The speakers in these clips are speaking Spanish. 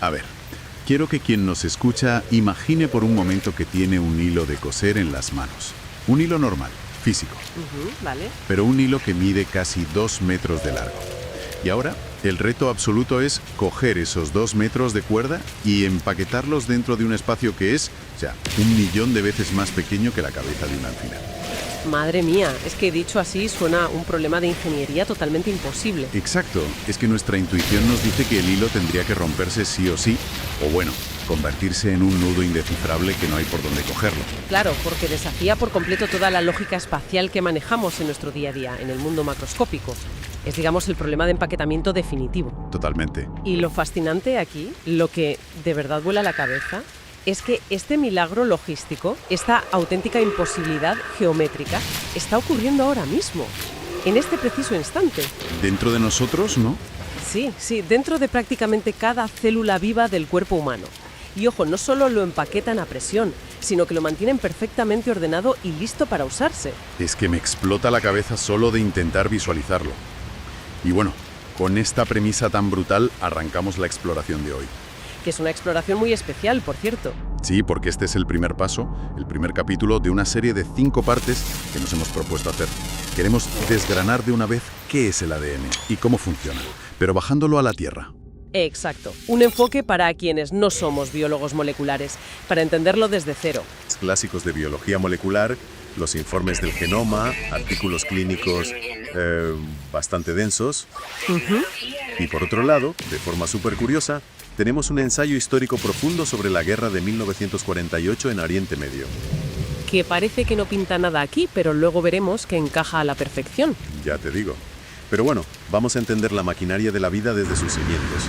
A ver, quiero que quien nos escucha imagine por un momento que tiene un hilo de coser en las manos. Un hilo normal, físico. Vale. Pero un hilo que mide casi 2 metros de largo. Y ahora, el reto absoluto es coger esos 2 metros de cuerda y empaquetarlos dentro de un espacio que es, 1.000.000 de veces más pequeño que la cabeza de un alfiler. Madre mía, es que dicho así suena un problema de ingeniería totalmente imposible. Exacto, es que nuestra intuición nos dice que el hilo tendría que romperse sí o sí, o bueno, convertirse en un nudo indescifrable que no hay por dónde cogerlo. Claro, porque desafía por completo toda la lógica espacial que manejamos en nuestro día a día, en el mundo macroscópico. Es, digamos, el problema de empaquetamiento definitivo. Totalmente. Y lo fascinante aquí, lo que de verdad vuela la cabeza, es que este milagro logístico, esta auténtica imposibilidad geométrica, está ocurriendo ahora mismo, en este preciso instante. ¿Dentro de nosotros, no? Sí, dentro de prácticamente cada célula viva del cuerpo humano. Y ojo, no solo lo empaquetan a presión, sino que lo mantienen perfectamente ordenado y listo para usarse. Es que me explota la cabeza solo de intentar visualizarlo. Y bueno, con esta premisa tan brutal arrancamos la exploración de hoy. Que es una exploración muy especial, por cierto. Sí, porque este es el primer paso, el primer capítulo de una serie de 5 partes que nos hemos propuesto hacer. Queremos desgranar de una vez qué es el ADN y cómo funciona, pero bajándolo a la Tierra. Exacto. Un enfoque para quienes no somos biólogos moleculares, para entenderlo desde cero. Clásicos de biología molecular, los informes del genoma, artículos clínicos bastante densos. Y por otro lado, de forma súper curiosa, tenemos un ensayo histórico profundo sobre la guerra de 1948 en Oriente Medio. Que parece que no pinta nada aquí, pero luego veremos que encaja a la perfección. Ya te digo. Pero bueno, vamos a entender la maquinaria de la vida desde sus cimientos.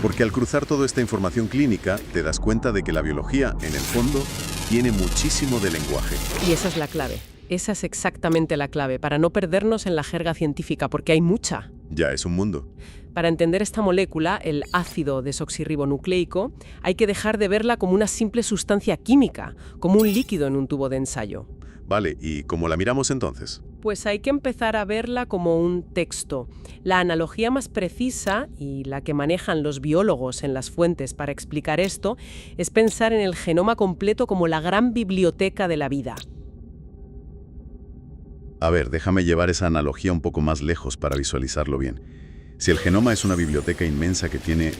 Porque al cruzar toda esta información clínica, te das cuenta de que la biología, en el fondo, tiene muchísimo de lenguaje. Y esa es la clave. Esa es exactamente la clave, para no perdernos en la jerga científica, porque hay mucha. Ya es un mundo. Para entender esta molécula, el ácido desoxirribonucleico, hay que dejar de verla como una simple sustancia química, como un líquido en un tubo de ensayo. Vale, ¿y cómo la miramos entonces? Pues hay que empezar a verla como un texto. La analogía más precisa, y la que manejan los biólogos en las fuentes para explicar esto, es pensar en el genoma completo como la gran biblioteca de la vida. A ver, déjame llevar esa analogía un poco más lejos para visualizarlo bien. Si el genoma es una biblioteca inmensa que tiene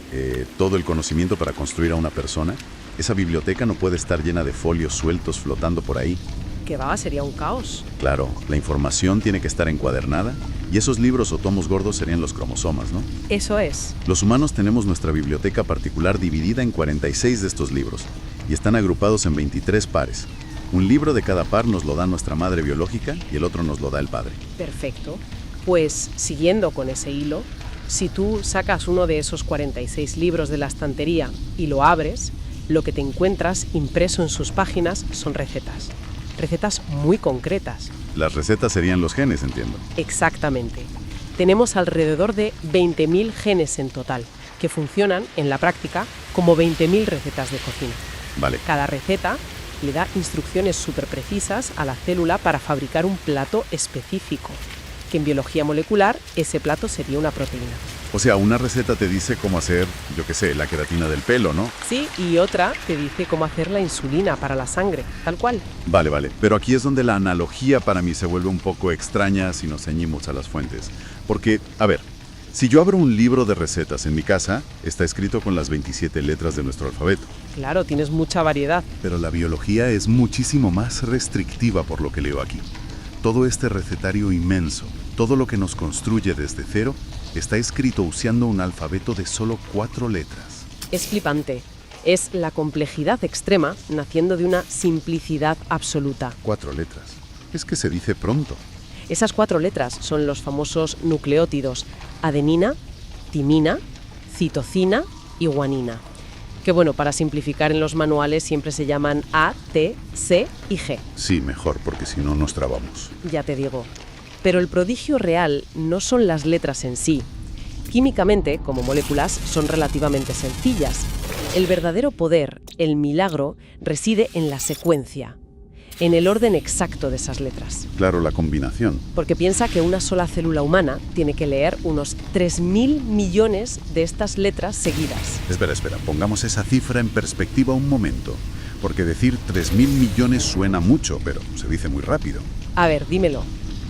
todo el conocimiento para construir a una persona, esa biblioteca no puede estar llena de folios sueltos flotando por ahí. Que va, sería un caos. Claro, la información tiene que estar encuadernada y esos libros o tomos gordos serían los cromosomas, ¿no? Eso es. Los humanos tenemos nuestra biblioteca particular dividida en 46 de estos libros y están agrupados en 23 pares. Un libro de cada par nos lo da nuestra madre biológica y el otro nos lo da el padre. Perfecto. Pues, siguiendo con ese hilo, si tú sacas uno de esos 46 libros de la estantería y lo abres, lo que te encuentras impreso en sus páginas son recetas. Recetas muy concretas. Las recetas serían los genes, entiendo. Exactamente. Tenemos alrededor de 20.000 genes en total, que funcionan, en la práctica, como 20.000 recetas de cocina. Vale. Cada receta le da instrucciones súper precisas a la célula para fabricar un plato específico, que en biología molecular ese plato sería una proteína. O sea, una receta te dice cómo hacer, la queratina del pelo, ¿no? Sí, y otra te dice cómo hacer la insulina para la sangre, tal cual. Vale. Pero aquí es donde la analogía para mí se vuelve un poco extraña si nos ceñimos a las fuentes. Porque, a ver, si yo abro un libro de recetas en mi casa, está escrito con las 27 letras de nuestro alfabeto. Claro, tienes mucha variedad. Pero la biología es muchísimo más restrictiva por lo que leo aquí. Todo este recetario inmenso, todo lo que nos construye desde cero, está escrito usando un alfabeto de solo 4 letras. Es flipante. Es la complejidad extrema naciendo de una simplicidad absoluta. 4 letras. Es que se dice pronto. Esas 4 letras son los famosos nucleótidos adenina, timina, citocina y guanina. Que bueno, para simplificar en los manuales siempre se llaman A, T, C y G. Sí, mejor, porque si no nos trabamos. Ya te digo. Pero el prodigio real no son las letras en sí. Químicamente, como moléculas, son relativamente sencillas. El verdadero poder, el milagro, reside en la secuencia. en el orden exacto de esas letras. Claro, la combinación. Porque piensa que una sola célula humana tiene que leer unos 3.000 millones de estas letras seguidas. Espera, pongamos esa cifra en perspectiva un momento. Porque decir 3.000 millones suena mucho, pero se dice muy rápido. A ver, dímelo.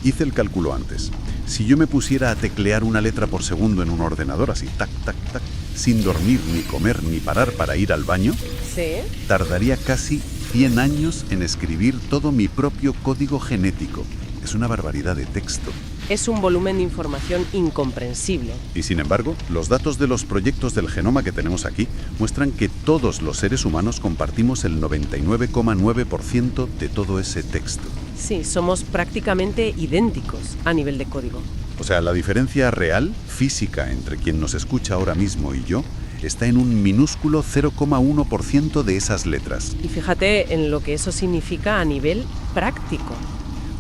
Hice el cálculo antes. Si yo me pusiera a teclear una letra por segundo en un ordenador así, tac, tac, tac, sin dormir, ni comer, ni parar para ir al baño, ¿Sí? tardaría casi 100 años en escribir todo mi propio código genético. Es una barbaridad de texto. Es un volumen de información incomprensible. Y sin embargo, los datos de los proyectos del genoma que tenemos aquí muestran que todos los seres humanos compartimos el 99,9% de todo ese texto. Sí, somos prácticamente idénticos a nivel de código. O sea, la diferencia real, física, entre quien nos escucha ahora mismo y yo, está en un minúsculo 0,1% de esas letras. Y fíjate en lo que eso significa a nivel práctico.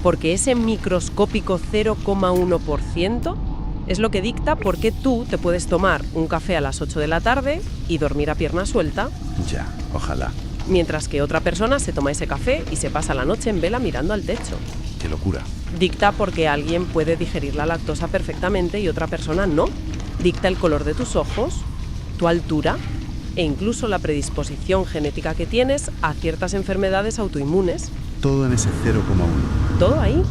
Porque ese microscópico 0,1% es lo que dicta por qué tú te puedes tomar un café a las 8 de la tarde y dormir a pierna suelta. Ya, ojalá. Mientras que otra persona se toma ese café y se pasa la noche en vela mirando al techo. ¡Qué locura! Dicta porque alguien puede digerir la lactosa perfectamente y otra persona no. Dicta el color de tus ojos, tu altura e incluso la predisposición genética que tienes a ciertas enfermedades autoinmunes. Todo en ese 0,1. Todo ahí.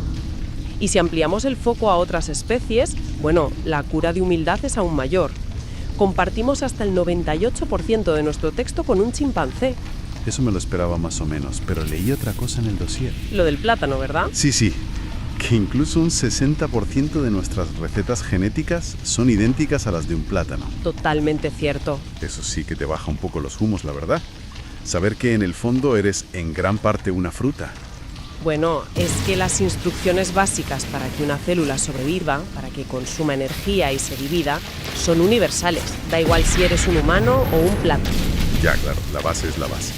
Y si ampliamos el foco a otras especies, bueno, la cura de humildad es aún mayor. Compartimos hasta el 98% de nuestro texto con un chimpancé. Eso me lo esperaba más o menos, pero leí otra cosa en el dossier. Lo del plátano, ¿verdad? Sí, que incluso un 60% de nuestras recetas genéticas son idénticas a las de un plátano. Totalmente cierto. Eso sí que te baja un poco los humos, la verdad. Saber que en el fondo eres en gran parte una fruta. Bueno, es que las instrucciones básicas para que una célula sobreviva, para que consuma energía y se divida, son universales. Da igual si eres un humano o un plátano. Ya, claro, la base es la base.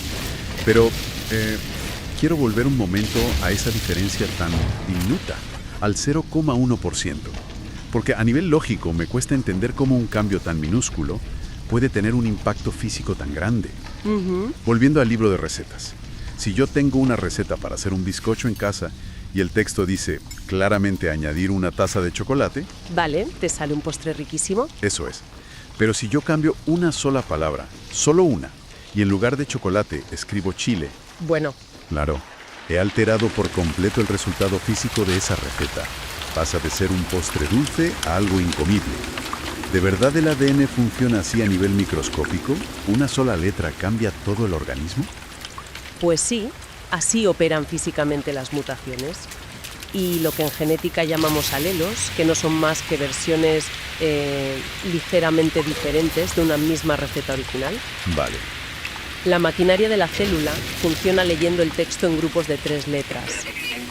Pero quiero volver un momento a esa diferencia tan diminuta, al 0,1%. Porque a nivel lógico me cuesta entender cómo un cambio tan minúsculo puede tener un impacto físico tan grande. Volviendo al libro de recetas. Si yo tengo una receta para hacer un bizcocho en casa y el texto dice claramente añadir una taza de chocolate... Vale, ¿te sale un postre riquísimo? Eso es. Pero si yo cambio una sola palabra, solo una, y en lugar de chocolate escribo chile... Bueno. Claro, he alterado por completo el resultado físico de esa receta. Pasa de ser un postre dulce a algo incomible. ¿De verdad el ADN funciona así a nivel microscópico? ¿Una sola letra cambia todo el organismo? Pues sí, así operan físicamente las mutaciones. Y lo que en genética llamamos alelos, que no son más que versiones ligeramente diferentes de una misma receta original. Vale. La maquinaria de la célula funciona leyendo el texto en grupos de 3 letras.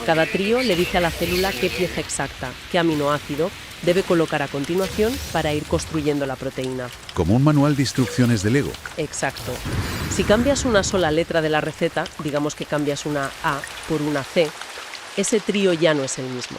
Cada trío le dice a la célula qué pieza exacta, qué aminoácido debe colocar a continuación para ir construyendo la proteína. Como un manual de instrucciones de Lego. Exacto. Si cambias una sola letra de la receta, digamos que cambias una A por una C, ese trío ya no es el mismo.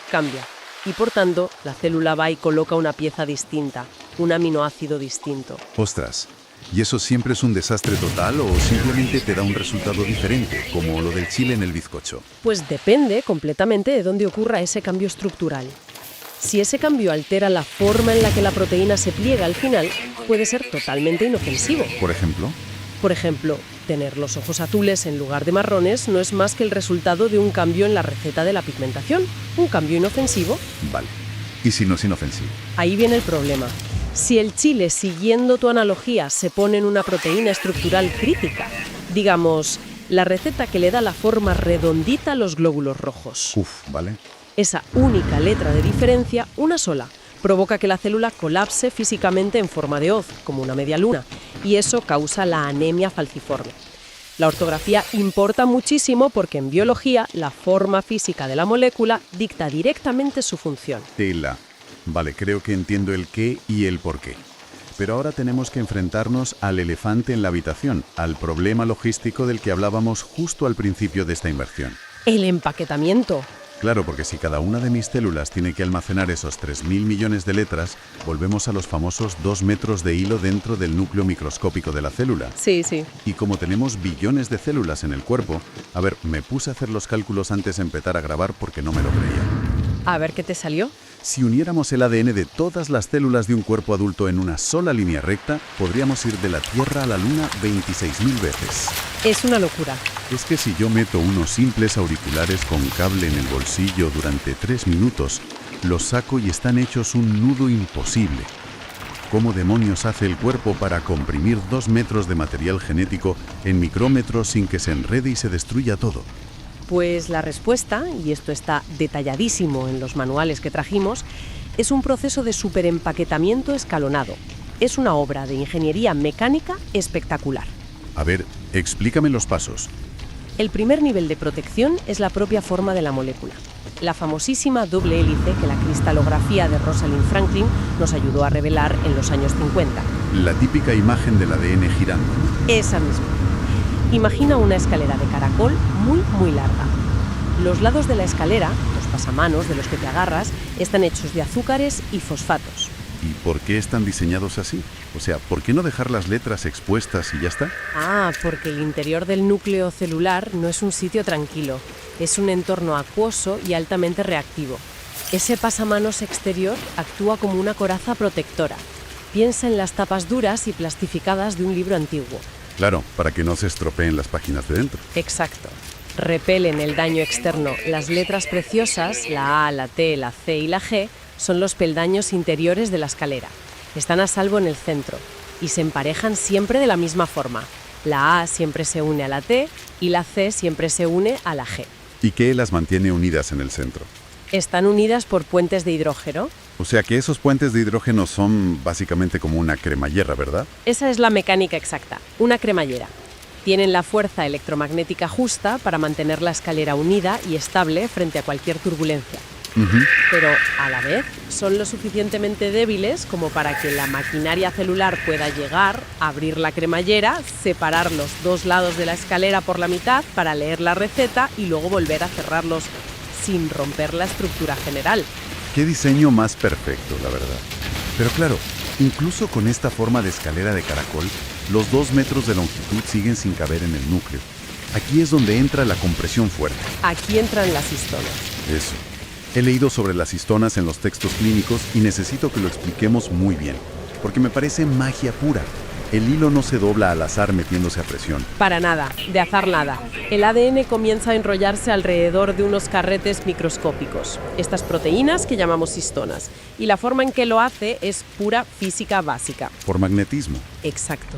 Cambia. Y por tanto, la célula va y coloca una pieza distinta, un aminoácido distinto. Ostras, ¿y eso siempre es un desastre total o simplemente te da un resultado diferente, como lo del chile en el bizcocho? Pues depende completamente de dónde ocurra ese cambio estructural. Si ese cambio altera la forma en la que la proteína se pliega al final, puede ser totalmente inofensivo. ¿Por ejemplo? Por ejemplo, tener los ojos azules en lugar de marrones no es más que el resultado de un cambio en la receta de la pigmentación. Un cambio inofensivo. Vale. ¿Y si no es inofensivo? Ahí viene el problema. Si el chile, siguiendo tu analogía, se pone en una proteína estructural crítica, digamos, la receta que le da la forma redondita a los glóbulos rojos. Vale. Esa única letra de diferencia, una sola, provoca que la célula colapse físicamente en forma de hoz, como una media luna, y eso causa la anemia falciforme. La ortografía importa muchísimo porque en biología la forma física de la molécula dicta directamente su función. Tela. Vale, creo que entiendo el qué y el por qué. Pero ahora tenemos que enfrentarnos al elefante en la habitación, al problema logístico del que hablábamos justo al principio de esta inmersión. El empaquetamiento. Claro, porque si cada una de mis células tiene que almacenar esos 3.000 millones de letras, volvemos a los famosos 2 metros de hilo dentro del núcleo microscópico de la célula. Sí, sí. Y como tenemos billones de células en el cuerpo, a ver, me puse a hacer los cálculos antes de empezar a grabar porque no me lo creía. A ver qué te salió. Si uniéramos el ADN de todas las células de un cuerpo adulto en una sola línea recta, podríamos ir de la Tierra a la Luna 26.000 veces. Es una locura. Es que si yo meto unos simples auriculares con cable en el bolsillo durante 3 minutos, los saco y están hechos un nudo imposible. ¿Cómo demonios hace el cuerpo para comprimir 2 metros de material genético en micrómetros sin que se enrede y se destruya todo? Pues la respuesta, y esto está detalladísimo en los manuales que trajimos, es un proceso de superempaquetamiento escalonado. Es una obra de ingeniería mecánica espectacular. A ver, explícame los pasos. El primer nivel de protección es la propia forma de la molécula. La famosísima doble hélice que la cristalografía de Rosalind Franklin nos ayudó a revelar en los años 50. La típica imagen del ADN girando. Esa misma. Imagina una escalera de caracol muy larga. Los lados de la escalera, los pasamanos de los que te agarras, están hechos de azúcares y fosfatos. ¿Y por qué están diseñados así? O sea, ¿por qué no dejar las letras expuestas y ya está? Ah, porque el interior del núcleo celular no es un sitio tranquilo. Es un entorno acuoso y altamente reactivo. Ese pasamanos exterior actúa como una coraza protectora. Piensa en las tapas duras y plastificadas de un libro antiguo. Claro, para que no se estropeen las páginas de dentro. Exacto. Repelen el daño externo. Las letras preciosas, la A, la T, la C y la G, son los peldaños interiores de la escalera. Están a salvo en el centro y se emparejan siempre de la misma forma. La A siempre se une a la T y la C siempre se une a la G. ¿Y qué las mantiene unidas en el centro? Están unidas por puentes de hidrógeno. O sea que esos puentes de hidrógeno son básicamente como una cremallera, ¿verdad? Esa es la mecánica exacta, una cremallera. Tienen la fuerza electromagnética justa para mantener la escalera unida y estable frente a cualquier turbulencia. Pero, a la vez, son lo suficientemente débiles como para que la maquinaria celular pueda llegar, abrir la cremallera, separar los 2 lados de la escalera por la mitad para leer la receta y luego volver a cerrarlos sin romper la estructura general. Qué diseño más perfecto, la verdad. Pero claro, incluso con esta forma de escalera de caracol, los 2 metros de longitud siguen sin caber en el núcleo. Aquí es donde entra la compresión fuerte. Aquí entran las histonas. Eso. He leído sobre las histonas en los textos clínicos y necesito que lo expliquemos muy bien, porque me parece magia pura. El hilo no se dobla al azar metiéndose a presión. Para nada, de azar nada. El ADN comienza a enrollarse alrededor de unos carretes microscópicos, estas proteínas que llamamos histonas, y la forma en que lo hace es pura física básica. Por magnetismo. Exacto.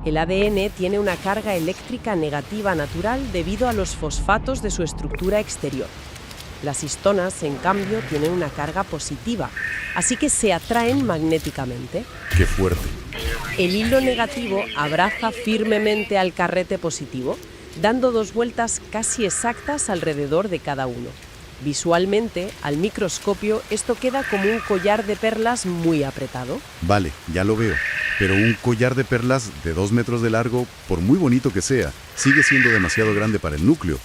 El ADN tiene una carga eléctrica negativa natural debido a los fosfatos de su estructura exterior. Las histonas, en cambio, tienen una carga positiva, así que se atraen magnéticamente. ¡Qué fuerte! El hilo negativo abraza firmemente al carrete positivo, dando 2 vueltas casi exactas alrededor de cada uno. Visualmente, al microscopio, esto queda como un collar de perlas muy apretado. Vale, ya lo veo. Pero un collar de perlas de 2 metros de largo, por muy bonito que sea, sigue siendo demasiado grande para el núcleo.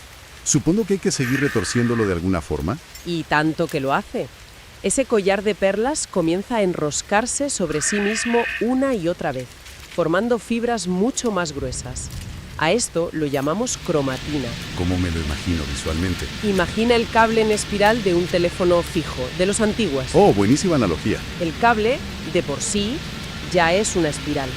Supongo que hay que seguir retorciéndolo de alguna forma. Y tanto que lo hace. Ese collar de perlas comienza a enroscarse sobre sí mismo una y otra vez, formando fibras mucho más gruesas. A esto lo llamamos cromatina. Como me lo imagino visualmente. Imagina el cable en espiral de un teléfono fijo, de los antiguos. Oh, buenísima analogía. El cable, de por sí, ya es una espiral.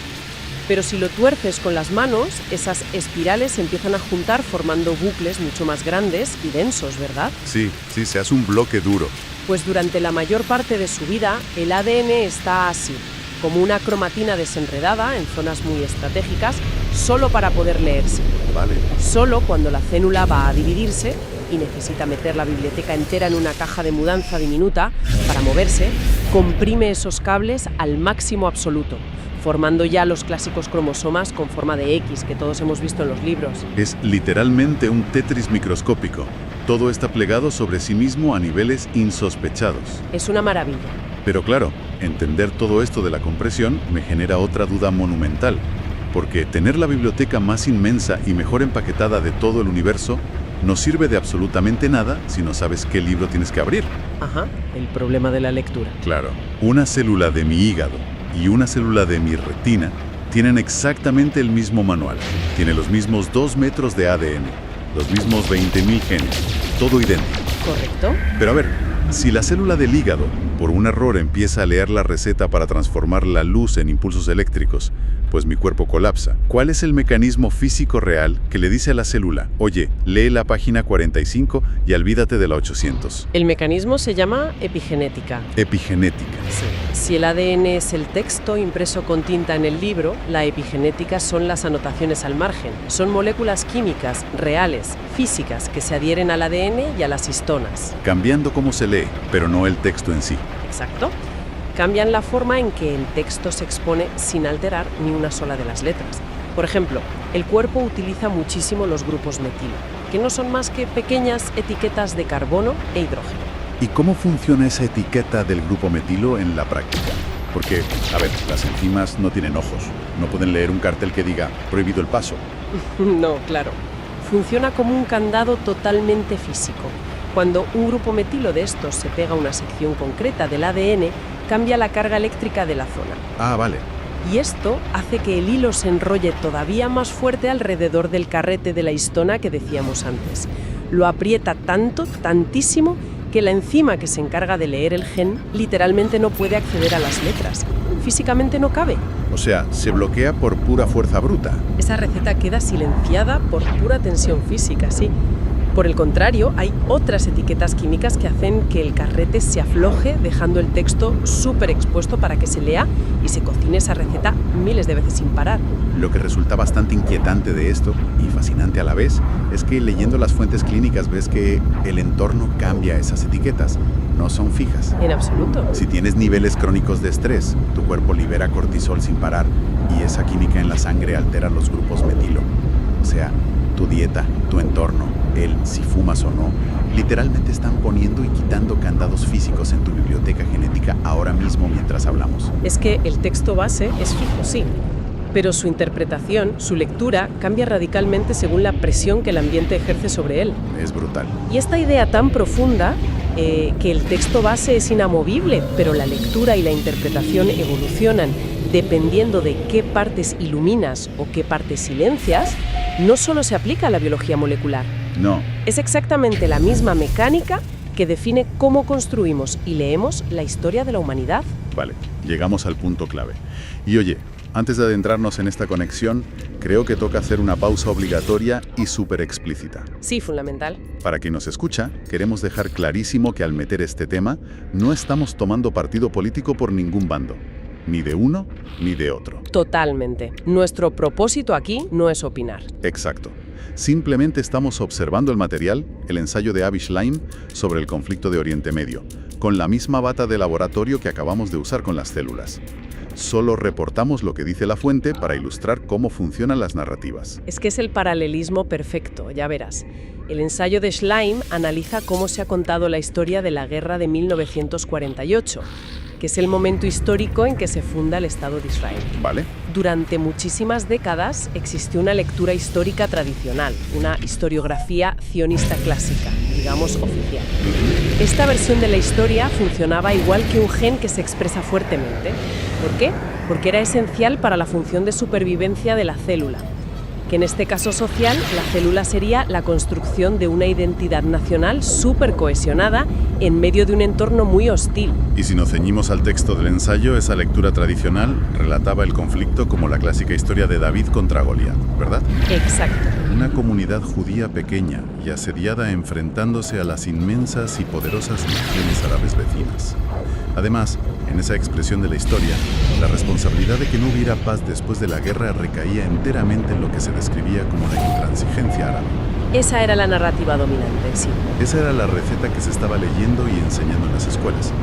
Pero si lo tuerces con las manos, esas espirales se empiezan a juntar formando bucles mucho más grandes y densos, ¿verdad? Sí, se hace un bloque duro. Pues durante la mayor parte de su vida, el ADN está así, como una cromatina desenredada en zonas muy estratégicas, solo para poder leerse. Vale. Solo cuando la célula va a dividirse y necesita meter la biblioteca entera en una caja de mudanza diminuta para moverse, comprime esos cables al máximo absoluto, formando ya los clásicos cromosomas con forma de X que todos hemos visto en los libros. Es literalmente un Tetris microscópico. Todo está plegado sobre sí mismo a niveles insospechados. Es una maravilla. Pero claro, entender todo esto de la compresión me genera otra duda monumental. Porque tener la biblioteca más inmensa y mejor empaquetada de todo el universo, no sirve de absolutamente nada si no sabes qué libro tienes que abrir. Ajá, el problema de la lectura. Claro, una célula de mi hígado y una célula de mi retina tienen exactamente el mismo manual. Tiene los mismos 2 metros de ADN, los mismos 20.000 genes, todo idéntico. ¿Correcto? Pero a ver, si la célula del hígado, por un error, empieza a leer la receta para transformar la luz en impulsos eléctricos, pues mi cuerpo colapsa. ¿Cuál es el mecanismo físico real que le dice a la célula, oye, lee la página 45 y olvídate de la 800? El mecanismo se llama epigenética. Epigenética. Sí. Si el ADN es el texto impreso con tinta en el libro, la epigenética son las anotaciones al margen. Son moléculas químicas, reales, físicas, que se adhieren al ADN y a las histonas. Cambiando cómo se lee, pero no el texto en sí. Exacto. Cambian la forma en que el texto se expone sin alterar ni una sola de las letras. Por ejemplo, el cuerpo utiliza muchísimo los grupos metilo, que no son más que pequeñas etiquetas de carbono e hidrógeno. ¿Y cómo funciona esa etiqueta del grupo metilo en la práctica? Porque, a ver, las enzimas no tienen ojos, no pueden leer un cartel que diga prohibido el paso. No, claro. Funciona como un candado totalmente físico. Cuando un grupo metilo de estos se pega a una sección concreta del ADN, cambia la carga eléctrica de la zona. Ah, vale. Y esto hace que el hilo se enrolle todavía más fuerte alrededor del carrete de la histona que decíamos antes. Lo aprieta tanto, tantísimo, que la enzima que se encarga de leer el gen literalmente no puede acceder a las letras. Físicamente no cabe. O sea, se bloquea por pura fuerza bruta. Esa receta queda silenciada por pura tensión física, sí. Por el contrario, hay otras etiquetas químicas que hacen que el carrete se afloje, dejando el texto súper expuesto para que se lea y se cocine esa receta miles de veces sin parar. Lo que resulta bastante inquietante de esto, y fascinante a la vez, es que leyendo las fuentes clínicas ves que el entorno cambia esas etiquetas, no son fijas. En absoluto. Si tienes niveles crónicos de estrés, tu cuerpo libera cortisol sin parar y esa química en la sangre altera los grupos metilo. O sea, tu dieta, tu entorno, si fumas o no, literalmente están poniendo y quitando candados físicos en tu biblioteca genética ahora mismo mientras hablamos. Es que el texto base es fijo, sí, pero su interpretación, su lectura, cambia radicalmente según la presión que el ambiente ejerce sobre él. Es brutal. Y esta idea tan profunda, que el texto base es inamovible, pero la lectura y la interpretación evolucionan dependiendo de qué partes iluminas o qué partes silencias, no solo se aplica a la biología molecular. No. Es exactamente la misma mecánica que define cómo construimos y leemos la historia de la humanidad. Vale, llegamos al punto clave. Y oye, antes de adentrarnos en esta conexión, creo que toca hacer una pausa obligatoria y súper explícita. Sí, fundamental. Para quien nos escucha, queremos dejar clarísimo que al meter este tema, no estamos tomando partido político por ningún bando. Ni de uno ni de otro. Totalmente. Nuestro propósito aquí no es opinar. Exacto. Simplemente estamos observando el material, el ensayo de Avi Shlaim sobre el conflicto de Oriente Medio, con la misma bata de laboratorio que acabamos de usar con las células. Solo reportamos lo que dice la fuente para ilustrar cómo funcionan las narrativas. Es que es el paralelismo perfecto, ya verás. El ensayo de Shlaim analiza cómo se ha contado la historia de la guerra de 1948, que es el momento histórico en que se funda el Estado de Israel. ¿Vale? Durante muchísimas décadas existió una lectura histórica tradicional, una historiografía sionista clásica, digamos oficial. Esta versión de la historia funcionaba igual que un gen que se expresa fuertemente. ¿Por qué? Porque era esencial para la función de supervivencia de la célula, que en este caso social, la célula sería la construcción de una identidad nacional súper cohesionada en medio de un entorno muy hostil. Y si nos ceñimos al texto del ensayo, esa lectura tradicional relataba el conflicto como la clásica historia de David contra Goliat, ¿verdad? Exacto. Una comunidad judía pequeña y asediada enfrentándose a las inmensas y poderosas naciones árabes vecinas. Además, en esa expresión de la historia, la responsabilidad de que no hubiera paz después de la guerra recaía enteramente en lo que se describía como la intransigencia árabe. Esa era la narrativa dominante, sí. Esa era la receta que se estaba leyendo y enseñando en las escuelas.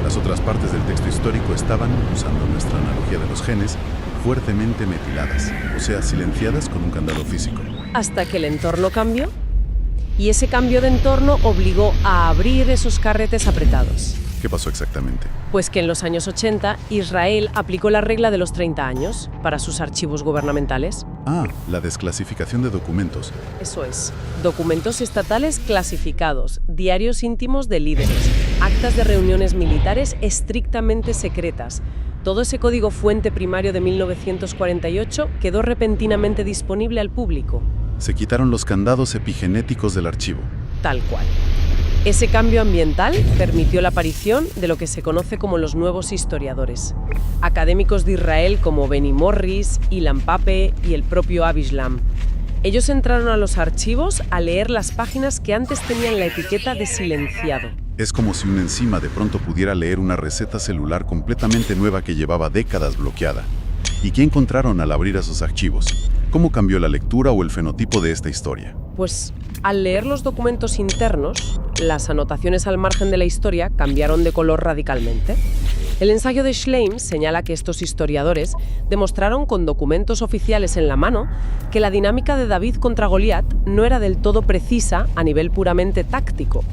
Las otras partes del texto histórico estaban, usando nuestra analogía de los genes, fuertemente metiladas, o sea, silenciadas con un candado físico. Hasta que el entorno cambió, y ese cambio de entorno obligó a abrir esos carretes apretados. ¿Qué pasó exactamente? Pues que en los años 80 Israel aplicó la regla de los 30 años para sus archivos gubernamentales. Ah, la desclasificación de documentos. Eso es. Documentos estatales clasificados, diarios íntimos de líderes, actas de reuniones militares estrictamente secretas. Todo ese código fuente primario de 1948 quedó repentinamente disponible al público. Se quitaron los candados epigenéticos del archivo. Tal cual. Ese cambio ambiental permitió la aparición de lo que se conoce como los nuevos historiadores. Académicos de Israel como Benny Morris, Ilan Pappé y el propio Avi Shlam. Ellos entraron a los archivos a leer las páginas que antes tenían la etiqueta de silenciado. Es como si una enzima de pronto pudiera leer una receta celular completamente nueva que llevaba décadas bloqueada. ¿Y qué encontraron al abrir esos archivos? ¿Cómo cambió la lectura o el fenotipo de esta historia? Pues, al leer los documentos internos, las anotaciones al margen de la historia cambiaron de color radicalmente. El ensayo de Schleim señala que estos historiadores demostraron con documentos oficiales en la mano que la dinámica de David contra Goliat no era del todo precisa a nivel puramente táctico.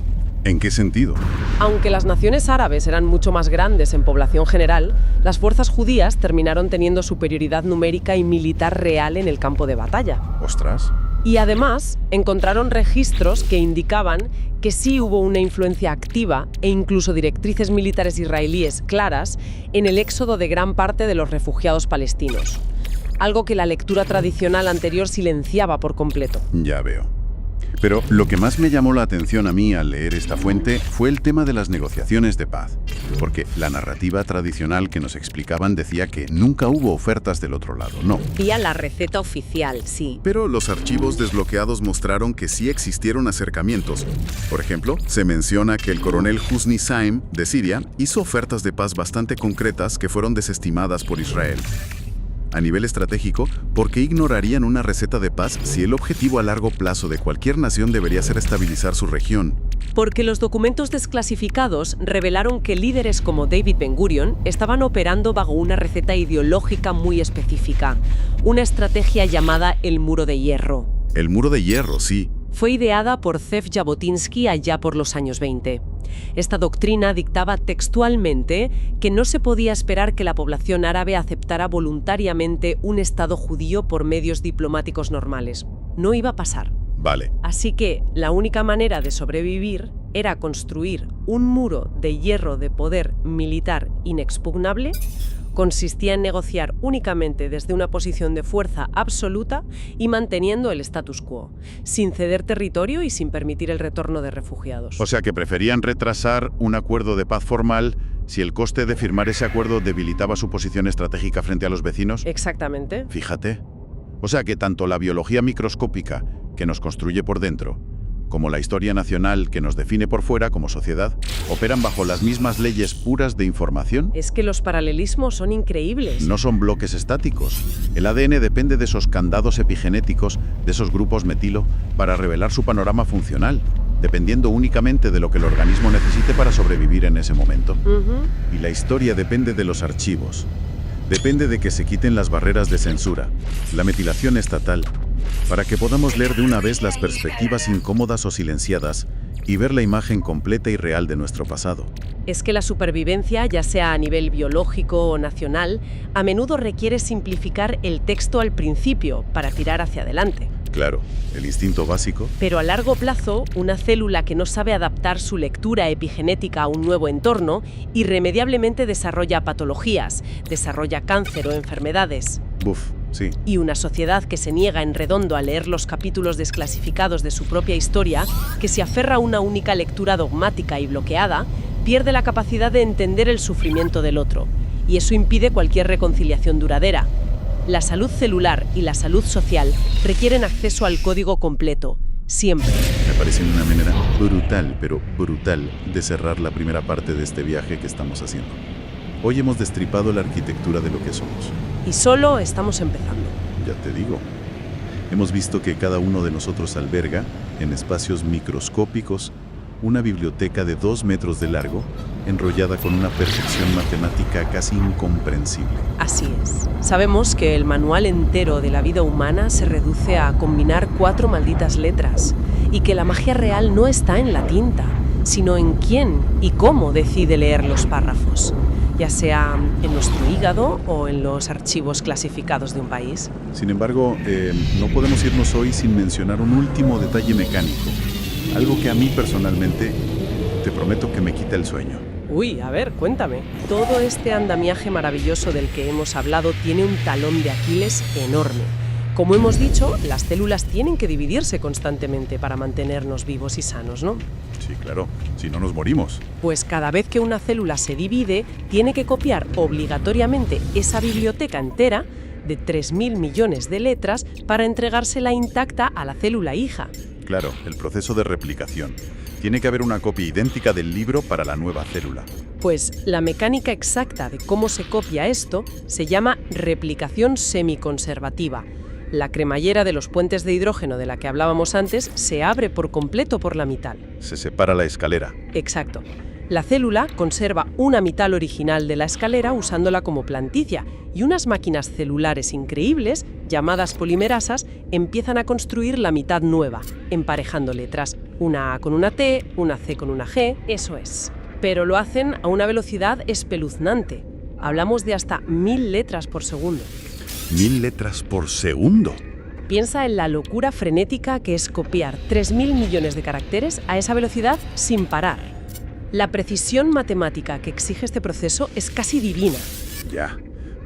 ¿En qué sentido? Aunque las naciones árabes eran mucho más grandes en población general, las fuerzas judías terminaron teniendo superioridad numérica y militar real en el campo de batalla. ¡Ostras! Y además, encontraron registros que indicaban que sí hubo una influencia activa e incluso directrices militares israelíes claras en el éxodo de gran parte de los refugiados palestinos. Algo que la lectura tradicional anterior silenciaba por completo. Ya veo. Pero lo que más me llamó la atención a mí al leer esta fuente fue el tema de las negociaciones de paz. Porque la narrativa tradicional que nos explicaban decía que nunca hubo ofertas del otro lado, no. Vía la receta oficial, sí. Pero los archivos desbloqueados mostraron que sí existieron acercamientos. Por ejemplo, se menciona que el coronel Husni Saim, de Siria, hizo ofertas de paz bastante concretas que fueron desestimadas por Israel. A nivel estratégico, ¿por qué ignorarían una receta de paz si el objetivo a largo plazo de cualquier nación debería ser estabilizar su región? Porque los documentos desclasificados revelaron que líderes como David Ben-Gurion estaban operando bajo una receta ideológica muy específica, una estrategia llamada el Muro de Hierro. El Muro de Hierro, sí. Fue ideada por Zev Jabotinsky allá por los años 20. Esta doctrina dictaba textualmente que no se podía esperar que la población árabe aceptara voluntariamente un Estado judío por medios diplomáticos normales. No iba a pasar. Vale. Así que la única manera de sobrevivir era construir un muro de hierro de poder militar inexpugnable. Consistía en negociar únicamente desde una posición de fuerza absoluta y manteniendo el status quo, sin ceder territorio y sin permitir el retorno de refugiados. O sea que preferían retrasar un acuerdo de paz formal si el coste de firmar ese acuerdo debilitaba su posición estratégica frente a los vecinos. Exactamente. Fíjate. O sea que tanto la biología microscópica, que nos construye por dentro, como la historia nacional que nos define por fuera como sociedad, operan bajo las mismas leyes puras de información. Es que los paralelismos son increíbles. No son bloques estáticos. El ADN depende de esos candados epigenéticos, de esos grupos metilo, para revelar su panorama funcional, dependiendo únicamente de lo que el organismo necesite para sobrevivir en ese momento. Y la historia depende de los archivos. Depende de que se quiten las barreras de censura, la metilación estatal, para que podamos leer de una vez las perspectivas incómodas o silenciadas y ver la imagen completa y real de nuestro pasado. Es que la supervivencia, ya sea a nivel biológico o nacional, a menudo requiere simplificar el texto al principio para tirar hacia adelante. Claro, el instinto básico. Pero a largo plazo, una célula que no sabe adaptar su lectura epigenética a un nuevo entorno, irremediablemente desarrolla patologías, desarrolla cáncer o enfermedades. Buf, sí. Y una sociedad que se niega en redondo a leer los capítulos desclasificados de su propia historia, que se aferra a una única lectura dogmática y bloqueada, pierde la capacidad de entender el sufrimiento del otro. Y eso impide cualquier reconciliación duradera. La salud celular y la salud social requieren acceso al código completo, siempre. Me parece una manera brutal, pero brutal, de cerrar la primera parte de este viaje que estamos haciendo. Hoy hemos destripado la arquitectura de lo que somos. Y solo estamos empezando. Ya te digo. Hemos visto que cada uno de nosotros alberga, en espacios microscópicos, una biblioteca de 2 metros de largo, enrollada con una perfección matemática casi incomprensible. Así es. Sabemos que el manual entero de la vida humana se reduce a combinar 4 malditas letras, y que la magia real no está en la tinta, sino en quién y cómo decide leer los párrafos. ya sea en nuestro hígado o en los archivos clasificados de un país. Sin embargo, no podemos irnos hoy sin mencionar un último detalle mecánico. Algo que a mí personalmente, te prometo que me quita el sueño. Uy, a ver, cuéntame. Todo este andamiaje maravilloso del que hemos hablado tiene un talón de Aquiles enorme. Como hemos dicho, las células tienen que dividirse constantemente para mantenernos vivos y sanos, ¿no? Sí, claro, si no nos morimos. Pues cada vez que una célula se divide, tiene que copiar obligatoriamente esa biblioteca entera de 3.000 millones de letras para entregársela intacta a la célula hija. Claro, el proceso de replicación. Tiene que haber una copia idéntica del libro para la nueva célula. Pues la mecánica exacta de cómo se copia esto se llama replicación semiconservativa. La cremallera de los puentes de hidrógeno de la que hablábamos antes se abre por completo por la mitad. Se separa la escalera. Exacto. La célula conserva una mitad original de la escalera usándola como planticia y unas máquinas celulares increíbles, llamadas polimerasas, empiezan a construir la mitad nueva, emparejando letras, una A con una T, una C con una G, eso es. Pero lo hacen a una velocidad espeluznante. Hablamos de hasta 1.000 letras por segundo. 1.000 letras por segundo. Piensa en la locura frenética que es copiar 3.000 millones de caracteres a esa velocidad sin parar. La precisión matemática que exige este proceso es casi divina. Ya,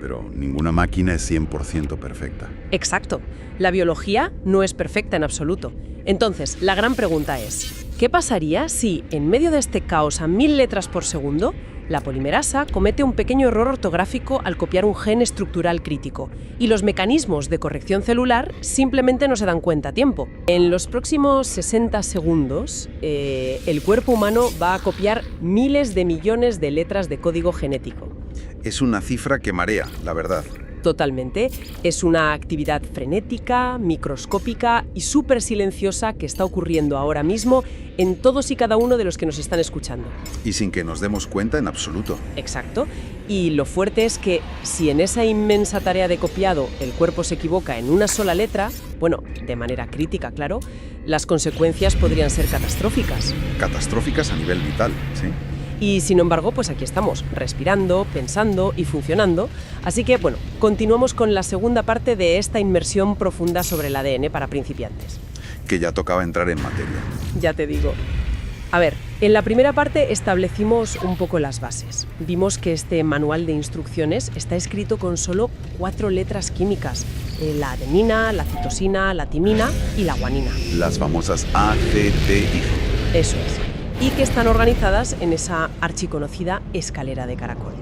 pero ninguna máquina es 100% perfecta. Exacto. La biología no es perfecta en absoluto. Entonces, la gran pregunta es, ¿qué pasaría si, en medio de este caos a 1.000 letras por segundo, la polimerasa comete un pequeño error ortográfico al copiar un gen estructural crítico y los mecanismos de corrección celular simplemente no se dan cuenta a tiempo? En los próximos 60 segundos, el cuerpo humano va a copiar miles de millones de letras de código genético. Es una cifra que marea, la verdad. Totalmente. Es una actividad frenética, microscópica y súper silenciosa que está ocurriendo ahora mismo en todos y cada uno de los que nos están escuchando. Y sin que nos demos cuenta en absoluto. Exacto. Y lo fuerte es que si en esa inmensa tarea de copiado el cuerpo se equivoca en una sola letra, bueno, de manera crítica, claro, las consecuencias podrían ser catastróficas. Catastróficas a nivel vital, ¿sí? Y sin embargo, pues aquí estamos, respirando, pensando y funcionando. Así que, bueno, continuamos con la segunda parte de esta inmersión profunda sobre el ADN para principiantes. Que ya tocaba entrar en materia. Ya te digo. A ver, en la primera parte establecimos un poco las bases. Vimos que este manual de instrucciones está escrito con solo 4 letras químicas. La adenina, la citosina, la timina y la guanina. Las famosas A, C, T y G. Eso es. Y que están organizadas en esa archiconocida escalera de caracol.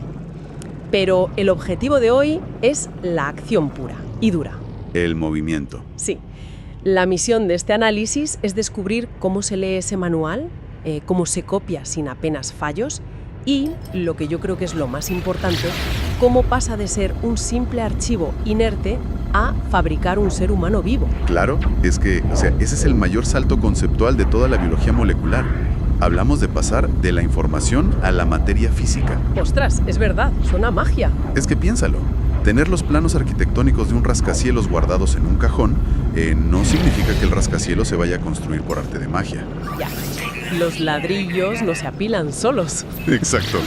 Pero el objetivo de hoy es la acción pura y dura. El movimiento. Sí. La misión de este análisis es descubrir cómo se lee ese manual, cómo se copia sin apenas fallos y, lo que yo creo que es lo más importante, cómo pasa de ser un simple archivo inerte a fabricar un ser humano vivo. Claro, es que, ese es el mayor salto conceptual de toda la biología molecular. Hablamos de pasar de la información a la materia física. ¡Ostras! Es verdad, suena a magia. Es que piénsalo, tener los planos arquitectónicos de un rascacielos guardados en un cajón no significa que el rascacielos se vaya a construir por arte de magia. Ya, los ladrillos no se apilan solos. Exacto.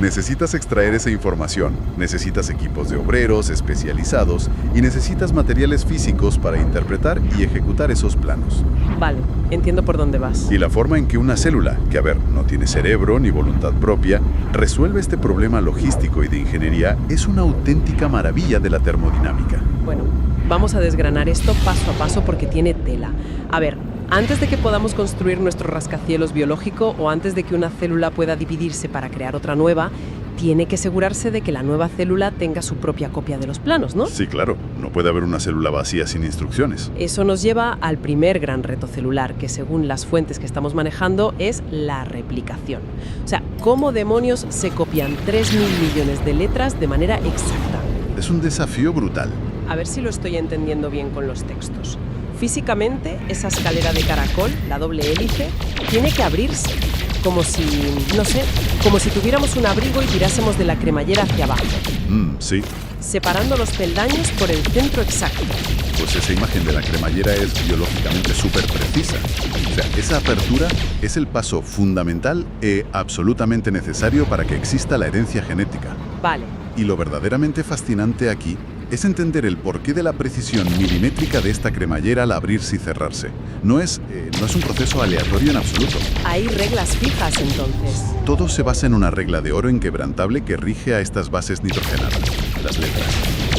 Necesitas extraer esa información, necesitas equipos de obreros especializados y necesitas materiales físicos para interpretar y ejecutar esos planos. Vale, entiendo por dónde vas. Y la forma en que una célula, que no tiene cerebro ni voluntad propia, resuelve este problema logístico y de ingeniería es una auténtica maravilla de la termodinámica. Bueno, vamos a desgranar esto paso a paso porque tiene tela. A ver, antes de que podamos construir nuestro rascacielos biológico o antes de que una célula pueda dividirse para crear otra nueva, tiene que asegurarse de que la nueva célula tenga su propia copia de los planos, ¿no? Sí, claro. No puede haber una célula vacía sin instrucciones. Eso nos lleva al primer gran reto celular, que según las fuentes que estamos manejando es la replicación. O sea, ¿cómo demonios se copian 3.000 millones de letras de manera exacta? Es un desafío brutal. A ver si lo estoy entendiendo bien con los textos. Físicamente, esa escalera de caracol, la doble hélice, tiene que abrirse, como si, no sé, como si tuviéramos un abrigo y tirásemos de la cremallera hacia abajo. Sí. Separando los peldaños por el centro exacto. Pues esa imagen de la cremallera es biológicamente súper precisa. O sea, esa apertura es el paso fundamental e absolutamente necesario para que exista la herencia genética. Vale. Y lo verdaderamente fascinante aquí es entender el porqué de la precisión milimétrica de esta cremallera al abrirse y cerrarse. No es un proceso aleatorio en absoluto. Hay reglas fijas, entonces. Todo se basa en una regla de oro inquebrantable que rige a estas bases nitrogenadas, las letras.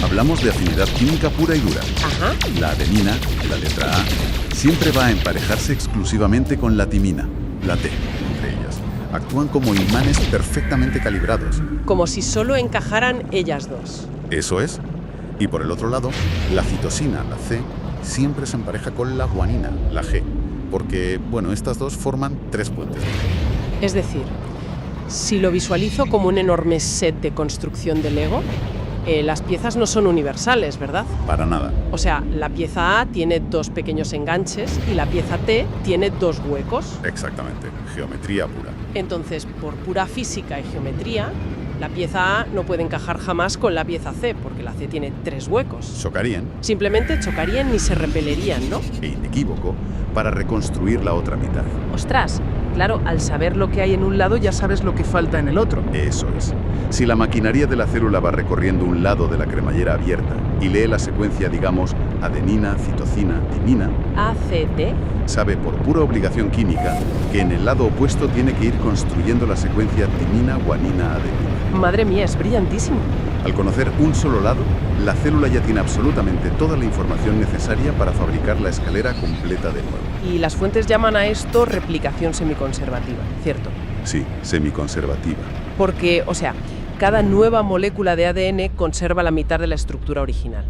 Hablamos de afinidad química pura y dura. Ajá. La adenina, la letra A, siempre va a emparejarse exclusivamente con la timina, la T, entre ellas. Actúan como imanes perfectamente calibrados. Como si solo encajaran ellas dos. Eso es. Y por el otro lado, la citosina, la C, siempre se empareja con la guanina, la G, porque, bueno, estas dos forman 3 puentes. Es decir, si lo visualizo como un enorme set de construcción de Lego, las piezas no son universales, ¿verdad? Para nada. O sea, la pieza A tiene 2 pequeños enganches y la pieza T tiene 2 huecos. Exactamente. Geometría pura. Entonces, por pura física y geometría, la pieza A no puede encajar jamás con la pieza C, porque la C tiene 3 huecos. Chocarían, Simplemente chocarían y se repelerían, ¿no? e inequívoco, para reconstruir la otra mitad. Ostras, claro, al saber lo que hay en un lado ya sabes lo que falta en el otro. Eso es. Si la maquinaria de la célula va recorriendo un lado de la cremallera abierta y lee la secuencia, digamos, adenina, citosina, timina, ACT. sabe por pura obligación química que en el lado opuesto tiene que ir construyendo la secuencia timina, guanina, adenina. Madre mía, es brillantísimo. Al conocer un solo lado, la célula ya tiene absolutamente toda la información necesaria para fabricar la escalera completa de nuevo. Y las fuentes llaman a esto replicación semiconservativa, ¿cierto? Sí, semiconservativa. Porque, o sea, cada nueva molécula de ADN conserva la mitad de la estructura original.